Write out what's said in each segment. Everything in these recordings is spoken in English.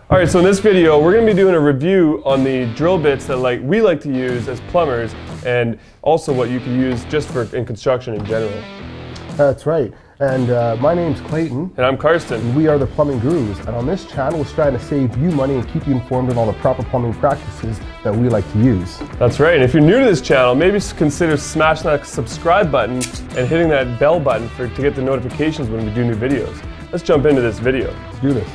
All right, so in this video, we're going to be doing a review on the drill bits that we like to use as plumbers, and also what you can use just in construction in general. That's right. And my name's Clayton. And I'm Karsten. And we are the Plumbing Gurus. And on this channel, we're trying to save you money and keep you informed on all the proper plumbing practices that we like to use. That's right. And if you're new to this channel, maybe consider smashing that subscribe button and hitting that bell button to get the notifications when we do new videos. Let's jump into this video. Let's do this.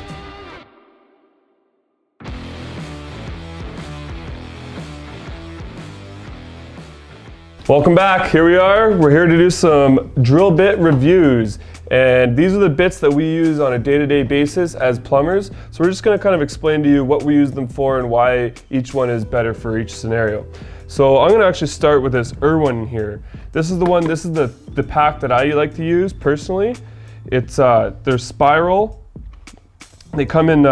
Welcome back. Here we are. We're here to do some drill bit reviews. And these are the bits that we use on a day-to-day basis as plumbers. So we're just going to kind of explain to you what we use them for and why each one is better for each scenario. So I'm going to actually start with this Irwin here. This is the pack that I like to use personally. It's they're spiral. They come in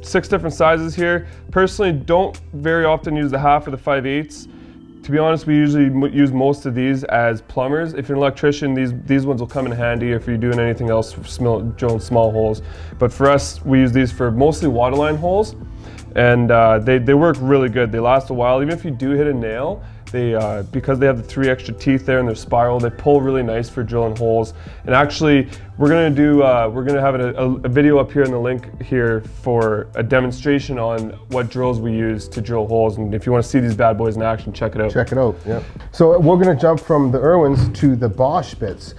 6 different sizes here. Personally, don't very often use the half or the 5/8. To be honest, we usually use most of these as plumbers. If you're an electrician, these ones will come in handy if you're doing anything else, drilling small holes. But for us, we use these for mostly waterline holes, and they work really good. They last a while. Even if you do hit a nail, because they have the 3 extra teeth there and they're spiral, they pull really nice for drilling holes. And actually, we're gonna have a video up here in the link here for a demonstration on what drills we use to drill holes. And if you want to see these bad boys in action, check it out. Check it out. Yeah. So we're gonna jump from the Irwins to the Bosch bits.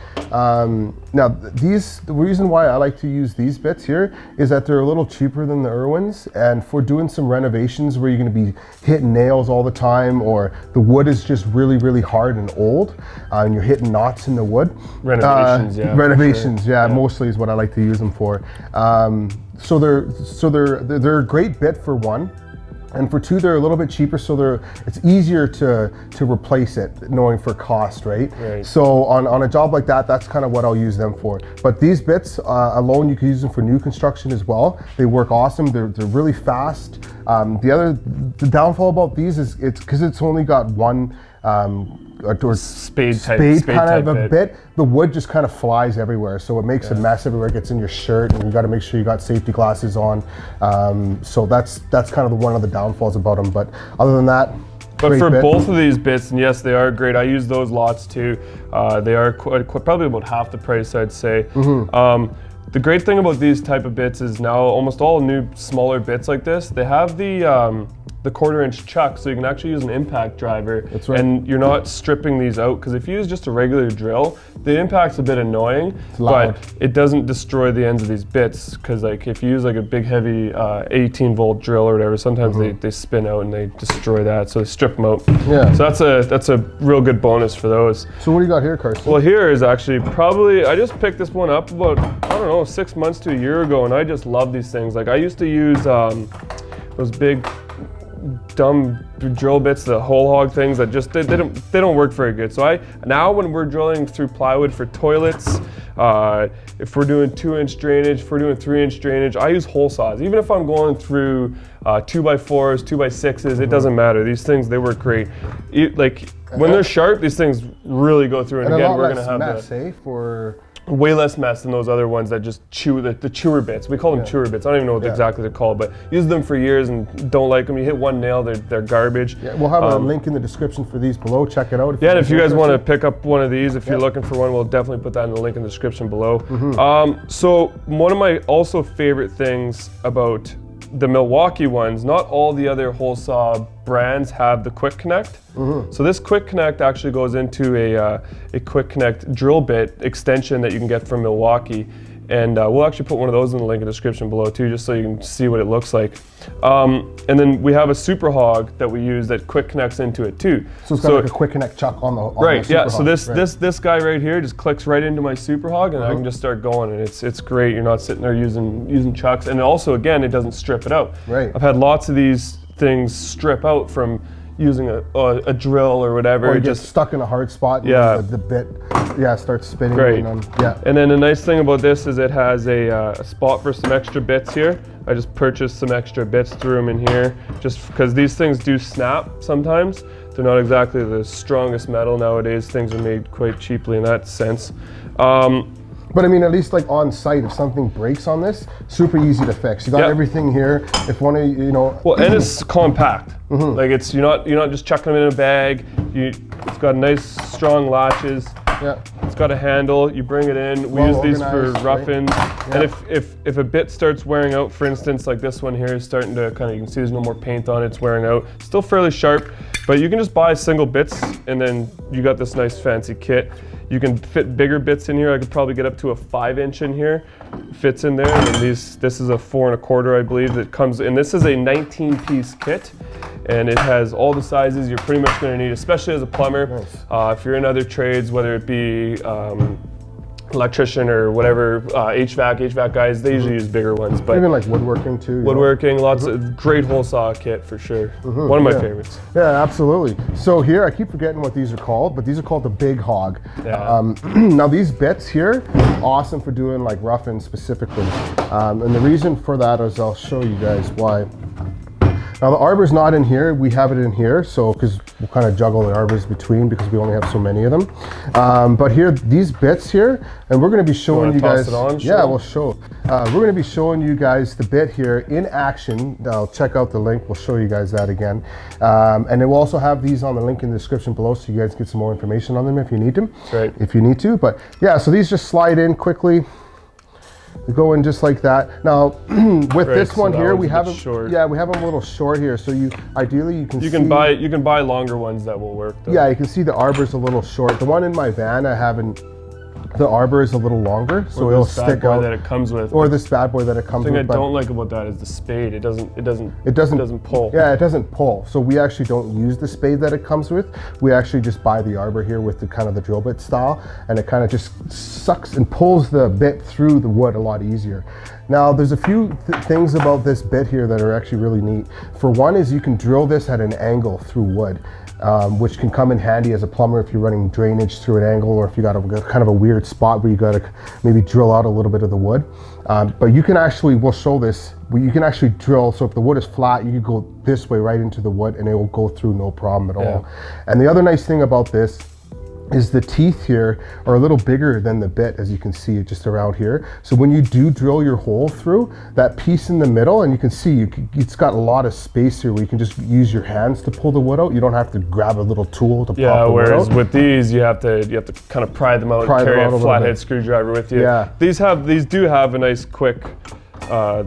Now the reason why I like to use these bits here is that they're a little cheaper than the Irwins, and for doing some renovations where you're gonna be hitting nails all the time, or the wood is just really hard and old, and you're hitting knots in the wood. Renovations, yeah. Renovations, yeah, mostly is what I like to use them for. So they're a great bit for one, and for two, they're a little bit cheaper, so it's easier to replace it, knowing for cost, right? So on a job like that, that's kind of what I'll use them for. But these bits alone, you can use them for new construction as well. They work awesome. They're really fast. The downfall about these is it's only got one spade kind of a bit. The wood just kind of flies everywhere, so it makes a mess everywhere. It gets in your shirt, and you got to make sure you got safety glasses on. So that's kind of one of the downfalls about them. But other than that, but for both of these bits, and yes, they are great. I use those lots too. They are probably about half the price, I'd say. The great thing about these type of bits is now almost all new smaller bits like this, they have the 1/4-inch chuck, so you can actually use an impact driver. That's right. And you're not stripping these out, because if you use just a regular drill, the impact's a bit annoying, but it doesn't destroy the ends of these bits, because if you use a big heavy 18-volt drill or whatever, sometimes they spin out and they destroy that, so they strip them out. Yeah. So that's a real good bonus for those. So what do you got here, Karsten? Well, here is actually I just picked this one up about, I don't know, 6 months to a year ago, and I just love these things. I used to use those big dumb drill bits, the hole hog things that just they don't work very good. So now when we're drilling through plywood for toilets, if we're doing 2-inch drainage, if we're doing 3-inch drainage, I use hole saws. Even if I'm going through 2x4s, 2x6s, it doesn't matter. These things, they work great. When they're sharp, these things really go through. And again, we're gonna have way less mess than those other ones that just chew, the chewer bits. We call them chewer bits. I don't even know what exactly they're called, but use them for years and don't like them. You hit one nail, they're garbage. Yeah, we'll have a link in the description for these below. Check it out. And if you guys want to pick up one of these, if you're looking for one, we'll definitely put that in the link in the description below. So one of my also favorite things about the Milwaukee ones, not all the other hole saw brands have the quick connect. So this quick connect actually goes into a quick connect drill bit extension that you can get from Milwaukee, and we'll actually put one of those in the link in the description below too, just so you can see what it looks like. And then we have a super hog that we use that quick connects into it too. So it's got a quick connect chuck on the super hog. So this guy right here just clicks right into my super hog, and I can just start going, and it's great. You're not sitting there using chucks, and also again, it doesn't strip it out. I've had lots of these things strip out from using a drill or whatever. Or you get stuck in a hard spot, and the bit starts spinning. Great. And then the nice thing about this is it has a spot for some extra bits here. I just purchased some extra bits, threw them in here, just because these things do snap sometimes. They're not exactly the strongest metal nowadays. Things are made quite cheaply in that sense. But I mean, at least like on site, if something breaks on this, super easy to fix. You got everything here. If one of you know. Well, and it's compact. Like it's you're not just chucking them in a bag. It's got nice strong latches. Yeah. It's got a handle. You bring it in. We use these for rough-ins. Right? And if a bit starts wearing out, for instance, like this one here is starting to kind of, you can see there's no more paint on it. It's wearing out. Still fairly sharp, but you can just buy single bits, and then you got this nice fancy kit. You can fit bigger bits in here. I could probably get up to a 5-inch in here. Fits in there. And then this is a 4 1/4, I believe, that comes in. This is a 19-piece kit, and it has all the sizes you're pretty much going to need, especially as a plumber. Nice. If you're in other trades, whether it be electrician or whatever, HVAC guys, they usually use bigger ones. But even like woodworking too. Woodworking, lots of great hole saw kit for sure. One of my favorites. Yeah, absolutely. So here, I keep forgetting what these are called, but these are called the Big Hog. Yeah. Now these bits here, awesome for doing like rough-in specifically. And the reason for that is I'll show you guys why. Now the arbor's not in here, we have it in here, so because we'll kind of juggle the arbors between because we only have so many of them. But here, these bits here, and we're going to be showing you guys. Yeah, we'll show. We're going to be showing you guys the bit here in action. I'll check out the link. We'll show you guys that again. And then we'll also have these on the link in the description below, so you guys get some more information on them if you need them. Right. If you need to. But yeah, so these just slide in quickly. They go in just like that. Now, with this one here, we have them. Yeah, we have them a little short here. So ideally you can buy longer ones that will work though. Yeah, you can see the arbor's a little short. The one in my van, the arbor is a little longer, so it'll stick out. That it comes with. Or this bad boy that it comes with. The thing I don't like about that is the spade. It doesn't pull. Yeah, it doesn't pull. So we actually don't use the spade that it comes with. We actually just buy the arbor here with the kind of the drill bit style, and it kind of just sucks and pulls the bit through the wood a lot easier. Now, there's a few things about this bit here that are actually really neat. For one is you can drill this at an angle through wood. Which can come in handy as a plumber if you're running drainage through an angle, or if you got a kind of a weird spot where you got to maybe drill out a little bit of the wood. But you can actually, we'll show this, you can actually drill, so if the wood is flat, you can go this way right into the wood and it will go through no problem at all. And the other nice thing about this is the teeth here are a little bigger than the bit, as you can see just around here. So when you do drill your hole through, that piece in the middle, and you can see it's got a lot of space here where you can just use your hands to pull the wood out. You don't have to grab a little tool to pop the wood out. Yeah, whereas with these, you have to kind of pry them out and carry a flathead screwdriver with you. Yeah. These do have a nice quick,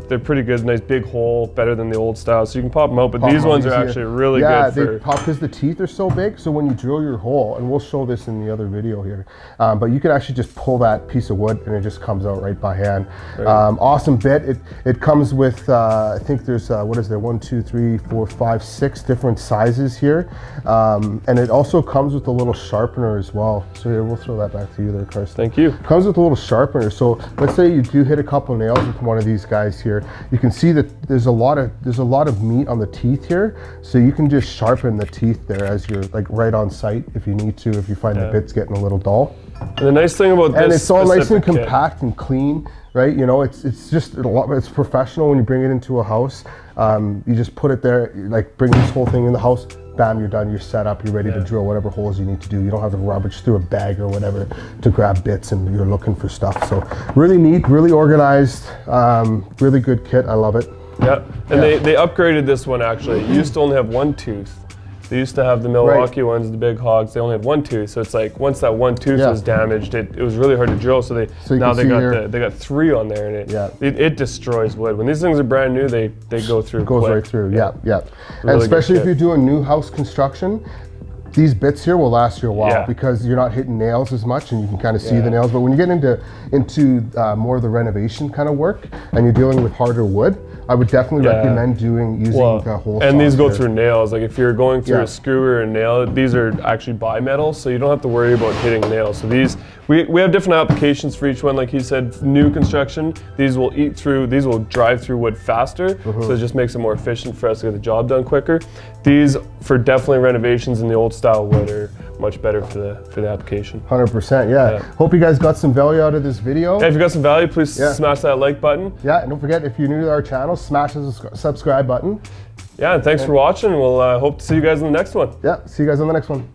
they're pretty good, nice big hole, better than the old style, so you can pop them out, but these ones are actually really good. Yeah, they pop because the teeth are so big, so when you drill your hole, and we'll show this in the other video here, but you can actually just pull that piece of wood and it just comes out right by hand. Right. Awesome bit. It comes with, I think there's, what is there, 1, 2, 3, 4, 5, 6 different sizes here, and it also comes with a little sharpener as well. So here, we'll throw that back to you there, Carson. Thank you. It comes with a little sharpener, so let's say you do hit a couple nails with one of these guys here, you can see that there's a lot of meat on the teeth here, so you can just sharpen the teeth there as you're like right on site if you need to, if you find the bit's getting a little dull. And the nice thing about this, and it's all nice and compact and clean, right? You know, it's just it's professional when you bring it into a house. You just put it there, like bring this whole thing in the house. Bam, you're done, you're set up, you're ready to drill whatever holes you need to do. You don't have to rummage through a bag or whatever to grab bits and you're looking for stuff. So really neat, really organized, really good kit. I love it. Yeah, and they upgraded this one actually. It used to only have one tooth. They used to have the Milwaukee ones, the big hogs, they only had one tooth. So it's like once that one tooth was damaged, it was really hard to drill. So they got 3 on there, and it destroys wood. When these things are brand new, they go through. Goes right through. Yeah. Really, and especially if you're doing new house construction, these bits here will last you a while because you're not hitting nails as much and you can kind of see the nails. But when you get into more of the renovation kind of work and you're dealing with harder wood, I would definitely recommend using the hole saws. And these go through nails. Like if you're going through a screw or a nail, these are actually bimetal, so you don't have to worry about hitting nails. So these, we have different applications for each one. Like he said, new construction, these will drive through wood faster, so it just makes it more efficient for us to get the job done quicker. These, for definitely renovations in the old style wood, are much better for the application. 100%, yeah. Hope you guys got some value out of this video. If you got some value, please smash that like button. Yeah, and don't forget, if you're new to our channel, smash the subscribe button. Yeah, and thanks for watching. We'll hope to see you guys in the next one. Yeah, see you guys on the next one.